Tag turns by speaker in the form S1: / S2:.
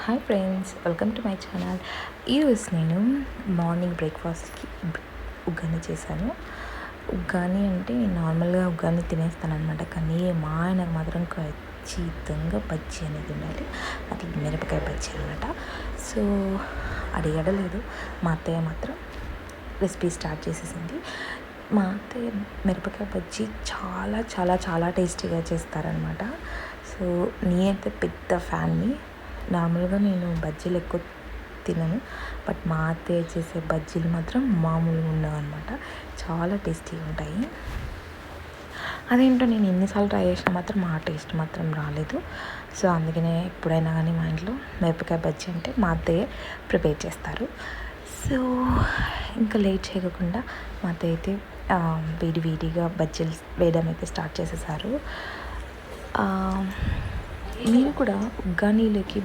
S1: Hi friends, welcome to my channel. ఈరోజు నేను morning బ్రేక్ఫాస్ట్కి ఉగ్గాని చేశాను. ఉగ్గాని అంటే నేను నార్మల్గా ఉగ్గాని తినేస్తాను అనమాట. కానీ మా ఆయనకు మాత్రం ఖచ్చితంగా బజ్జీ అనేది ఉండాలి. అది మిరపకాయ బజ్జీ అనమాట. సో అడగడలేదు, మా అత్తయ్య మాత్రం రెసిపీ స్టార్ట్ చేసేసింది. మా అత్తయ్య మిరపకాయ బజ్జీ చాలా చాలా చాలా టేస్టీగా చేస్తారనమాట. సో నేనైతే పెద్ద ఫ్యాన్ని. నార్మల్గా నేను బజ్జీలు ఎక్కువ తినను, బట్ మా అత్తయ్య చేసే బజ్జీలు మాత్రం మామూలుగా ఉండవు అనమాట. చాలా టేస్టీగా ఉంటాయి. అదేంటో నేను ఎన్నిసార్లు ట్రై చేసినా మాత్రం ఆ టేస్ట్ మాత్రం రాలేదు. సో అందుకనే ఎప్పుడైనా కానీ మా ఇంట్లో మిరపకాయ బజ్జీ అంటే మా అత్తయ్య ప్రిపేర్ చేస్తారు. సో ఇంకా లేట్ చేయకుండా మా అత్తయ్య అయితే వేడిగా బజ్జీలు వేయడం అయితే స్టార్ట్ చేసేసారు. నేను కూడా ఉగ్గానీలోకి